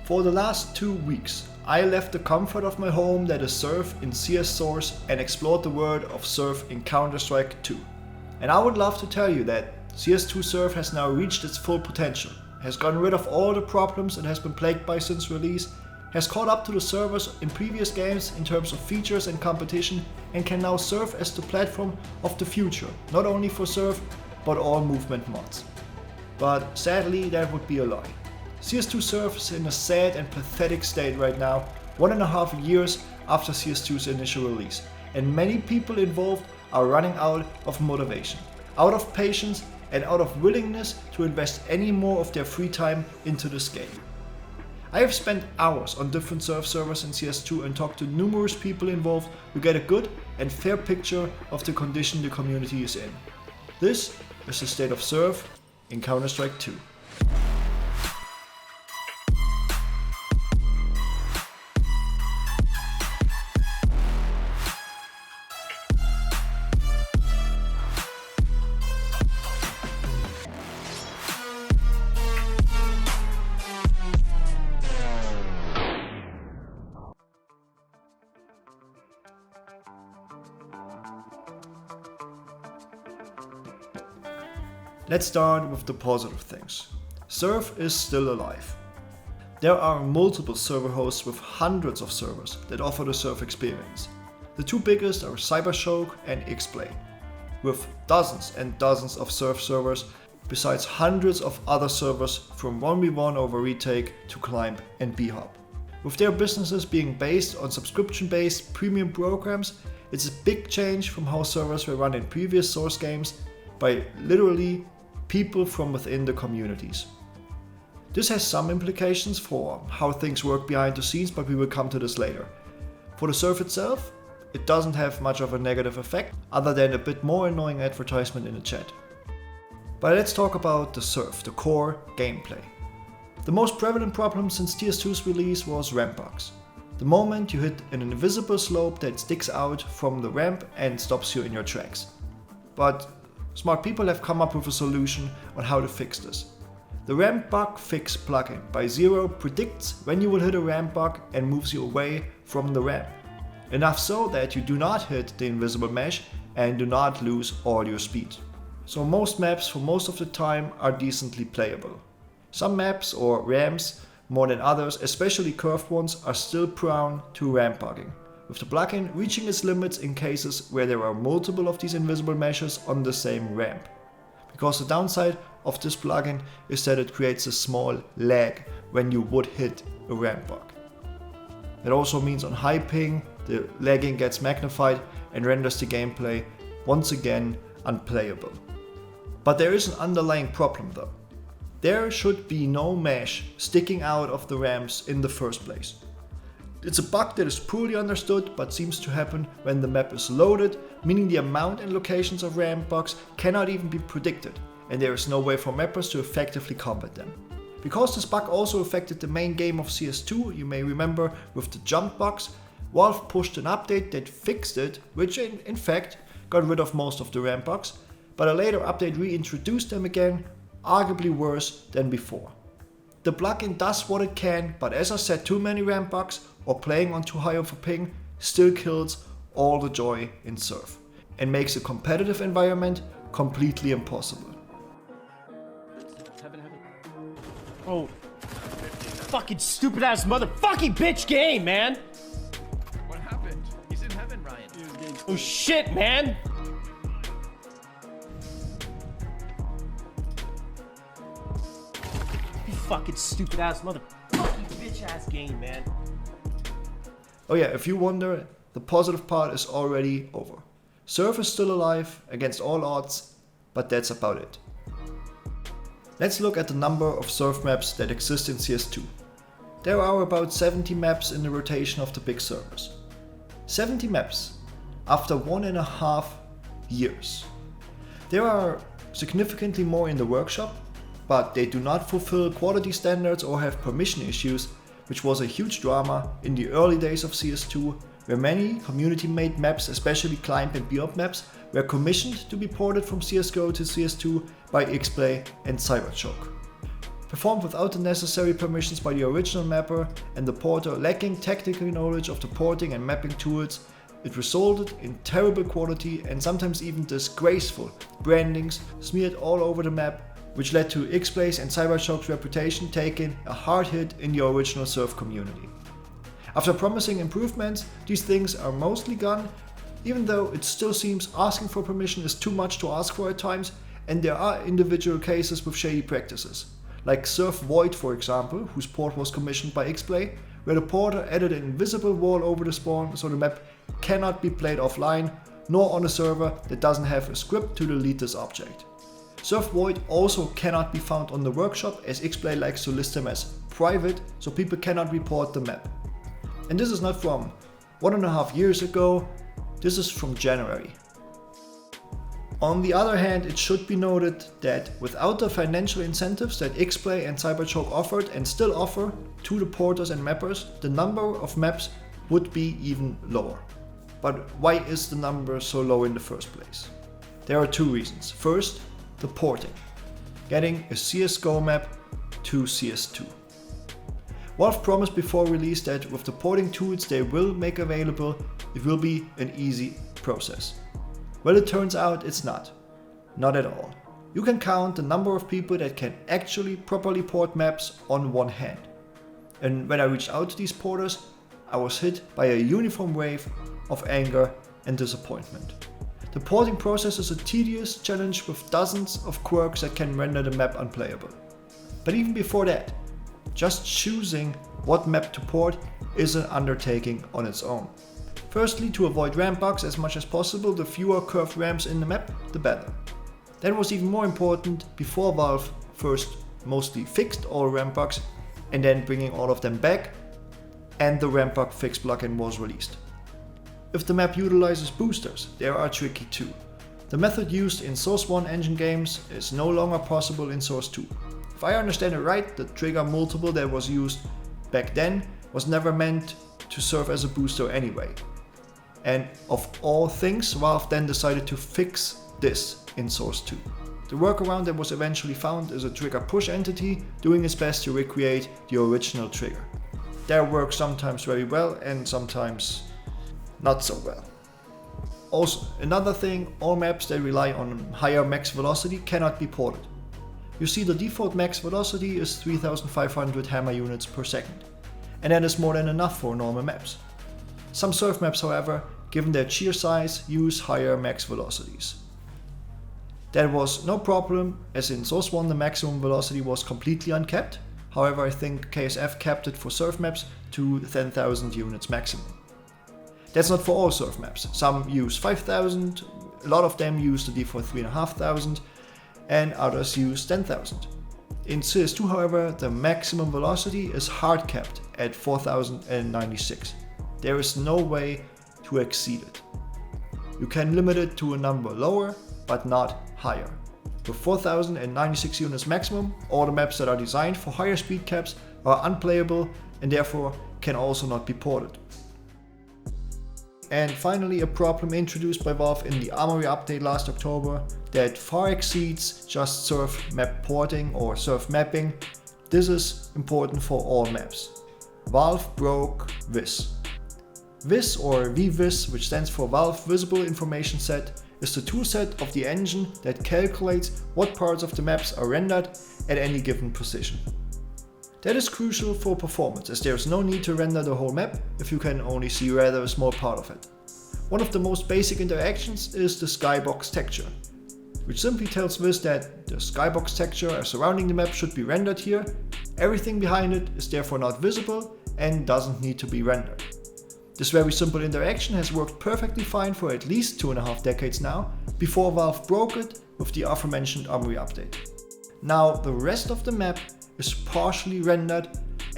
For the last 2 weeks, I left the comfort of my home that is Surf in CS Source and explored the world of Surf in Counter-Strike 2. And I would love to tell you that CS2 Surf has now reached its full potential, has gotten rid of all the problems it has been plagued by since release, has caught up to the servers in previous games in terms of features and competition, and can now serve as the platform of the future, not only for Surf, but all movement mods. But sadly, that would be a lie. CS2 Surf is in a sad and pathetic state right now, 1.5 years after CS2's initial release, and many people involved are running out of motivation, out of patience, and out of willingness to invest any more of their free time into this game. I have spent hours on different Surf servers in CS2 and talked to numerous people involved to get a good and fair picture of the condition the community is in. This is the state of Surf in Counter-Strike 2. Let's start with the positive things. Surf is still alive. There are multiple server hosts with hundreds of servers that offer the Surf experience. The two biggest are cybershoke and xplay, with dozens and dozens of Surf servers, besides hundreds of other servers from 1v1 over retake to climb and b-hop. With their businesses being based on subscription-based premium programs, it's a big change from how servers were run in previous Source games by literally people from within the communities. This has some implications for how things work behind the scenes, but we will come to this later. For the Surf itself, it doesn't have much of a negative effect, other than a bit more annoying advertisement in the chat. But let's talk about the Surf, the core gameplay. The most prevalent problem since CS2's release was ramp bugs. The moment you hit an invisible slope that sticks out from the ramp and stops you in your tracks. But smart people have come up with a solution on how to fix this. The ramp bug fix plugin by Zero predicts when you will hit a ramp bug and moves you away from the ramp. Enough so that you do not hit the invisible mesh and do not lose all your speed. So most maps for most of the time are decently playable. Some maps or ramps, more than others, especially curved ones, are still prone to ramp bugging, with the plugin reaching its limits in cases where there are multiple of these invisible meshes on the same ramp. Because the downside of this plugin is that it creates a small lag when you would hit a ramp bug. It also means on high ping, the lagging gets magnified and renders the gameplay once again unplayable. But there is an underlying problem though. There should be no mesh sticking out of the ramps in the first place. It's a bug that is poorly understood but seems to happen when the map is loaded, meaning the amount and locations of ramp bugs cannot even be predicted, and there is no way for mappers to effectively combat them. Because this bug also affected the main game of CS2, you may remember with the jump bugs, Valve pushed an update that fixed it, which in fact got rid of most of the ramp bugs, but a later update reintroduced them again, arguably worse than before. The plugin does what it can, but as I said, too many ramp bugs or playing on too high of a ping still kills all the joy in Surf and makes a competitive environment completely impossible. Oh, fucking stupid ass motherfucking bitch game, man! What happened? He's in heaven, Ryan. Oh shit, man! You fucking stupid ass motherfucking bitch ass game, man. Oh yeah, if you wonder, the positive part is already over. Surf is still alive against all odds, but that's about it. Let's look at the number of Surf maps that exist in CS2. There are about 70 maps in the rotation of the big servers. 70 maps after 1.5 years. There are significantly more in the workshop, but they do not fulfill quality standards or have permission issues, which was a huge drama in the early days of CS2, where many community-made maps, especially climb and b-hop maps, were commissioned to be ported from CSGO to CS2 by xplay and cybershoke. performed without the necessary permissions by the original mapper and the porter lacking technical knowledge of the porting and mapping tools, it resulted in terrible quality and sometimes even disgraceful brandings smeared all over the map, which led to xplay's and cybershoke's reputation taking a hard hit in the original surf community. After promising improvements, these things are mostly gone, even though it still seems asking for permission is too much to ask for at times, and there are individual cases with shady practices. Like Surf Void, for example, whose port was commissioned by xplay, where the porter added an invisible wall over the spawn so the map cannot be played offline, nor on a server that doesn't have a script to delete this object. Surf Void also cannot be found on the workshop, as xplay likes to list them as private, so people cannot report the map. And this is not from 1.5 years ago, this is from January. On the other hand, it should be noted that without the financial incentives that xplay and cybershoke offered and still offer to the porters and mappers, the number of maps would be even lower. But why is the number so low in the first place? There are two reasons. First, the porting. Getting a CSGO map to CS2. Valve promised before release that with the porting tools they will make available, it will be an easy process. Well, it turns out it's not. Not at all. You can count the number of people that can actually properly port maps on one hand. And when I reached out to these porters, I was hit by a uniform wave of anger and disappointment. The porting process is a tedious challenge with dozens of quirks that can render the map unplayable. But even before that, just choosing what map to port is an undertaking on its own. Firstly, to avoid ramp bugs as much as possible, the fewer curved ramps in the map, the better. That was even more important before Valve first mostly fixed all ramp bugs and then bringing all of them back, and the ramp bug fix plugin was released. If the map utilizes boosters, they are tricky too. The method used in Source 1 engine games is no longer possible in Source 2. If I understand it right, the trigger multiple that was used back then was never meant to serve as a booster anyway. And of all things, Valve then decided to fix this in Source 2. The workaround that was eventually found is a trigger push entity doing its best to recreate the original trigger. That works sometimes very well and sometimes not so well. Also, another thing, all maps that rely on higher max velocity cannot be ported. You see, the default max velocity is 3500 hammer units per second, and that is more than enough for normal maps. Some surf maps, however, given their sheer size, use higher max velocities. That was no problem, as in Source 1 the maximum velocity was completely uncapped. However, I think KSF capped it for surf maps to 10,000 units maximum. That's not for all surf maps. Some use 5,000, a lot of them use the default 3,500, and others use 10,000. In CS2, however, the maximum velocity is hard capped at 4,096. There is no way to exceed it. You can limit it to a number lower, but not higher. With 4,096 units maximum, all the maps that are designed for higher speed caps are unplayable and therefore can also not be ported. And finally, a problem introduced by Valve in the Armory update last October that far exceeds just surf map porting or surf mapping. This is important for all maps. Valve broke VIS. VIS, or VVIS, which stands for Valve Visible Information Set, is the toolset of the engine that calculates what parts of the maps are rendered at any given position. That is crucial for performance, as there is no need to render the whole map if you can only see rather a small part of it. One of the most basic interactions is the skybox texture, which simply tells VIS that the skybox texture surrounding the map should be rendered here. Everything behind it is therefore not visible and doesn't need to be rendered. This very simple interaction has worked perfectly fine for at least 2.5 decades now, before Valve broke it with the aforementioned Armory update. Now the rest of the map is partially rendered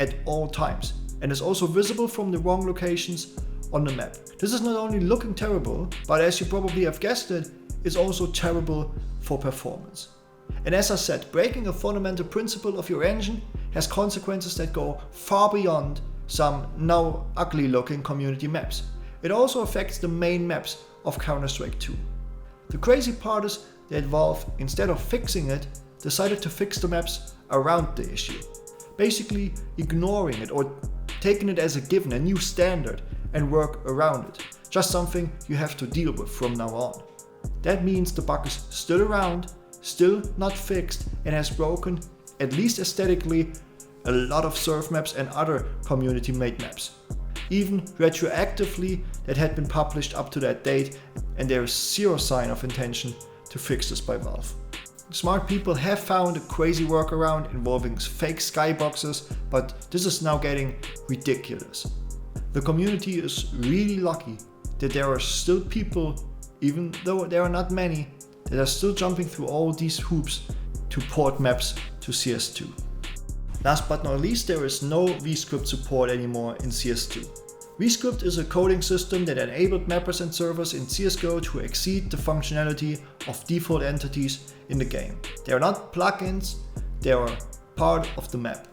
at all times and is also visible from the wrong locations on the map. This is not only looking terrible, but as you probably have guessed it, is also terrible for performance. And as I said, breaking a fundamental principle of your engine has consequences that go far beyond some now ugly looking community maps. It also affects the main maps of Counter-Strike 2. The crazy part is that Valve, instead of fixing it, decided to fix the maps around the issue, basically ignoring it or taking it as a given, a new standard, and work around it, just something you have to deal with from now on. That means the bug is still around, still not fixed, and has broken, at least aesthetically, a lot of surf maps and other community-made maps. Even retroactively that had been published up to that date, and there is zero sign of intention to fix this by Valve. Smart people have found a crazy workaround involving fake skyboxes, but this is now getting ridiculous. The community is really lucky that there are still people, even though there are not many, that are still jumping through all these hoops to port maps to CS2. Last but not least, there is no vscript support anymore in CS2. vscript is a coding system that enabled mappers and servers in CSGO to exceed the functionality of default entities in the game. They are not plugins, they are part of the map.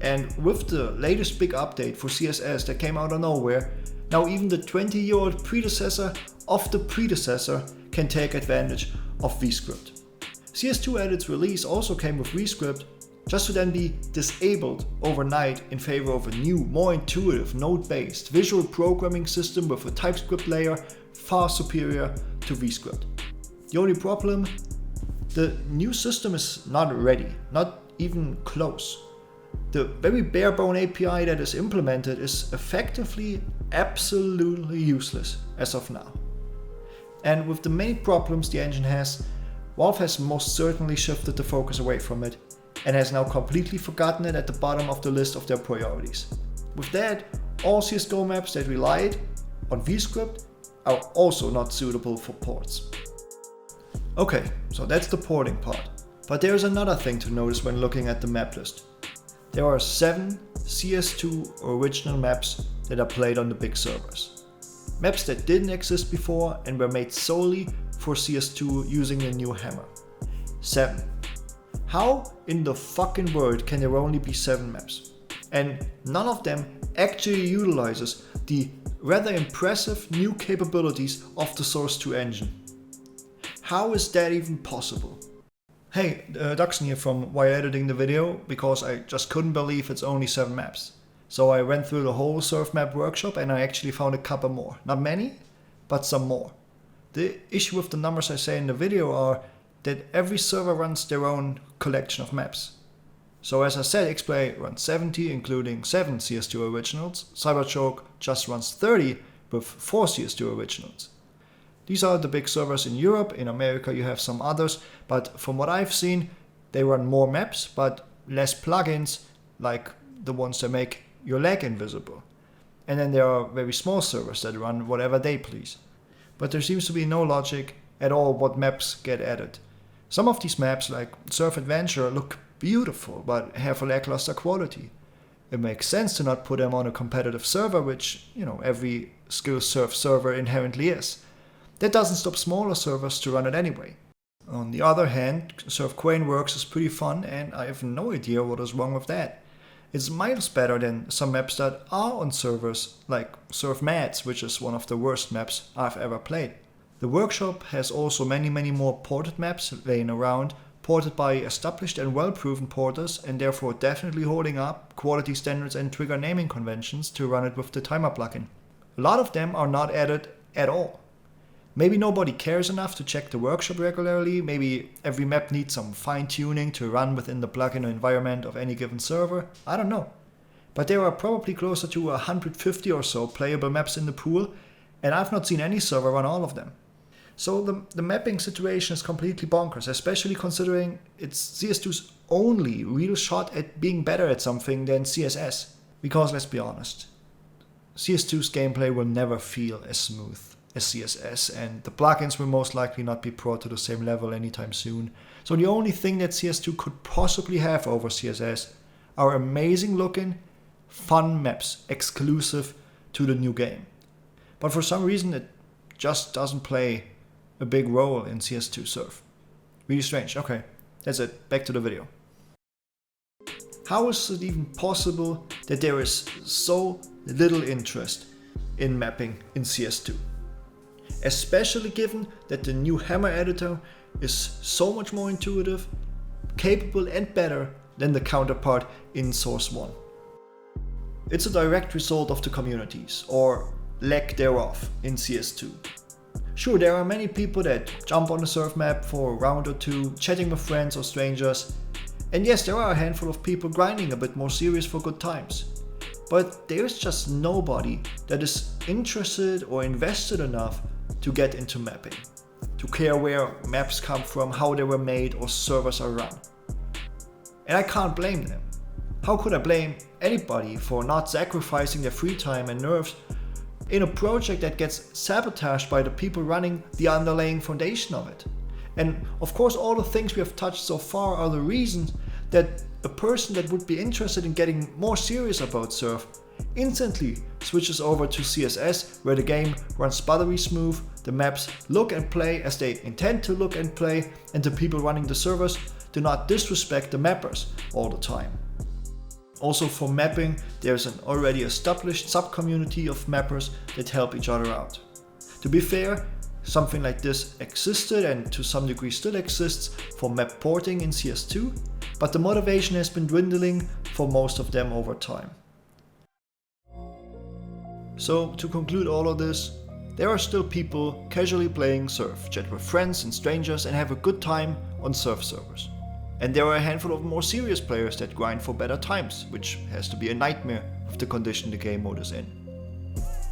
And with the latest big update for CSS that came out of nowhere, now even the 20-year-old predecessor of the predecessor can take advantage of vscript. CS2 at its release also came with vscript, just to then be disabled overnight in favor of a new, more intuitive, node-based visual programming system with a TypeScript layer far superior to vscript. The only problem? The new system is not ready, not even close. The very bare-bone API that is implemented is effectively absolutely useless as of now. And with the many problems the engine has, Valve has most certainly shifted the focus away from it and has now completely forgotten it at the bottom of the list of their priorities. With that, all CSGO maps that relied on vscript are also not suitable for ports. Okay, so that's the porting part. But there's another thing to notice when looking at the map list. There are 7 CS2 original maps that are played on the big servers. Maps that didn't exist before and were made solely for CS2 using the new hammer. 7. How in the fucking world can there only be 7 maps? And none of them actually utilizes the rather impressive new capabilities of the Source 2 engine. How is that even possible? Hey, Duxon here from Why Editing the Video, because I just couldn't believe it's only 7 maps. So I went through the whole surf map workshop and I actually found a couple more. Not many, but some more. The issue with the numbers I say in the video are that every server runs their own collection of maps. So as I said, xplay runs 70, including 7 CS2 originals. cybershoke just runs 30 with 4 CS2 originals. These are the big servers in Europe. In America you have some others, but from what I've seen, they run more maps, but less plugins, like the ones that make your leg invisible. And then there are very small servers that run whatever they please. But there seems to be no logic at all what maps get added. Some of these maps, like Surf Adventure, look beautiful, but have a lackluster quality. It makes sense to not put them on a competitive server, which, every skill surf server inherently is. That doesn't stop smaller servers to run it anyway. On the other hand, Surf Quain Works is pretty fun, and I have no idea what is wrong with that. It's miles better than some maps that are on servers, like Surf Mads, which is one of the worst maps I've ever played. The workshop has also many more ported maps laying around, ported by established and well-proven porters, and therefore definitely holding up quality standards and trigger naming conventions to run it with the timer plugin. A lot of them are not added at all. Maybe nobody cares enough to check the workshop regularly, maybe every map needs some fine-tuning to run within the plugin environment of any given server, I don't know. But there are probably closer to 150 or so playable maps in the pool, and I've not seen any server run all of them. So the mapping situation is completely bonkers, especially considering it's CS2's only real shot at being better at something than CSS. Because let's be honest, CS2's gameplay will never feel as smooth as CSS, and the plugins will most likely not be brought to the same level anytime soon. So the only thing that CS2 could possibly have over CSS are amazing looking, fun maps exclusive to the new game. But for some reason it just doesn't play a big role in CS2 Surf. Really strange. Okay, that's it. Back to the video. How is it even possible that there is so little interest in mapping in CS2? Especially given that the new Hammer editor is so much more intuitive, capable and better than the counterpart in Source 1. It's a direct result of the communities, or lack thereof, in CS2. Sure, there are many people that jump on the surf map for a round or two, chatting with friends or strangers, and yes, there are a handful of people grinding a bit more serious for good times. But there's just nobody that is interested or invested enough to get into mapping, to care where maps come from, how they were made, or servers are run. And I can't blame them. How could I blame anybody for not sacrificing their free time and nerves in a project that gets sabotaged by the people running the underlying foundation of it? And of course, all the things we have touched so far are the reasons that a person that would be interested in getting more serious about surf instantly switches over to CSS, where the game runs buttery smooth, the maps look and play as they intend to look and play, and the people running the servers do not disrespect the mappers all the time. Also, for mapping, there's an already established sub-community of mappers that help each other out. To be fair, something like this existed and to some degree still exists for map porting in CS2, but the motivation has been dwindling for most of them over time. So, to conclude all of this, there are still people casually playing surf, chat with friends and strangers and have a good time on surf servers. And there are a handful of more serious players that grind for better times, which has to be a nightmare with the condition the game mode is in.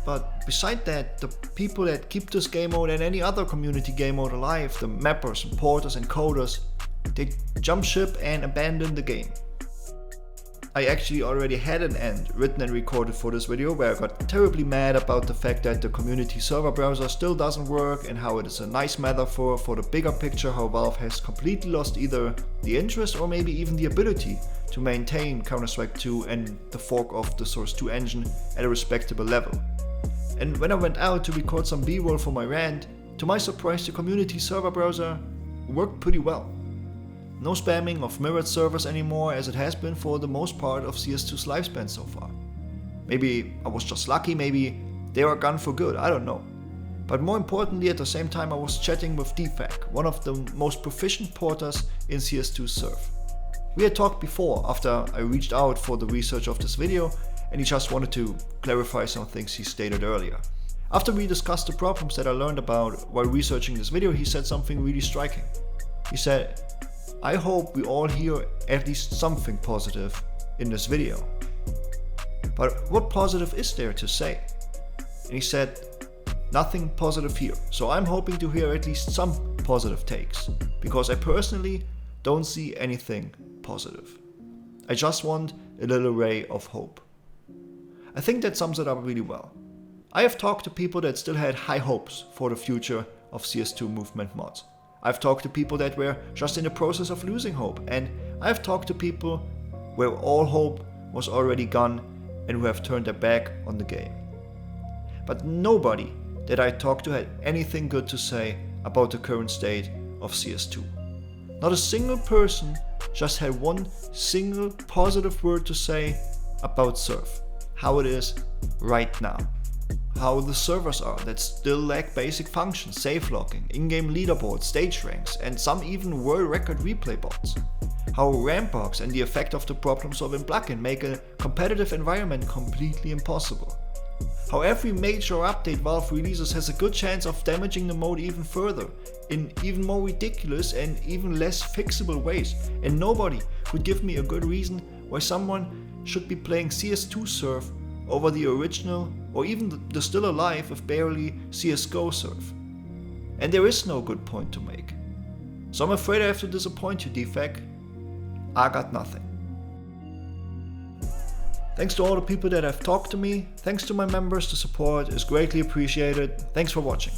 But beside that, the people that keep this game mode and any other community game mode alive, the mappers and porters and coders, they jump ship and abandon the game. I actually already had an end written and recorded for this video where I got terribly mad about the fact that the community server browser still doesn't work and how it is a nice metaphor for the bigger picture how Valve has completely lost either the interest or maybe even the ability to maintain Counter-Strike 2 and the fork of the Source 2 engine at a respectable level. And when I went out to record some B-roll for my rant, to my surprise the community server browser worked pretty well. No spamming of mirrored servers anymore as it has been for the most part of CS2's lifespan so far. Maybe I was just lucky, maybe they were gone for good, I don't know. But more importantly, at the same time I was chatting with DFAC, one of the most proficient porters in CS2 surf. We had talked before after I reached out for the research of this video and he just wanted to clarify some things he stated earlier. After we discussed the problems that I learned about while researching this video, he said something really striking. He said, "I hope we all hear at least something positive in this video." But what positive is there to say? And he said, "Nothing positive here, so I'm hoping to hear at least some positive takes, because I personally don't see anything positive. I just want a little ray of hope." I think that sums it up really well. I have talked to people that still had high hopes for the future of CS2 movement mods. I've talked to people that were just in the process of losing hope, and I've talked to people where all hope was already gone and who have turned their back on the game. But nobody that I talked to had anything good to say about the current state of CS2. Not a single person just had one single positive word to say about surf, how it is right now. How the servers are that still lack basic functions, safe locking, in-game leaderboards, stage ranks, and some even world record replay bots. How Rambox and the effect of the problem-solving plugin make a competitive environment completely impossible. How every major update Valve releases has a good chance of damaging the mode even further, in even more ridiculous and even less fixable ways, and nobody could give me a good reason why someone should be playing CS2 surf over the original or even the still alive if barely CSGO surf. And there is no good point to make. So I'm afraid I have to disappoint you, DFAC. I got nothing. Thanks to all the people that have talked to me, thanks to my members, the support is greatly appreciated. Thanks for watching.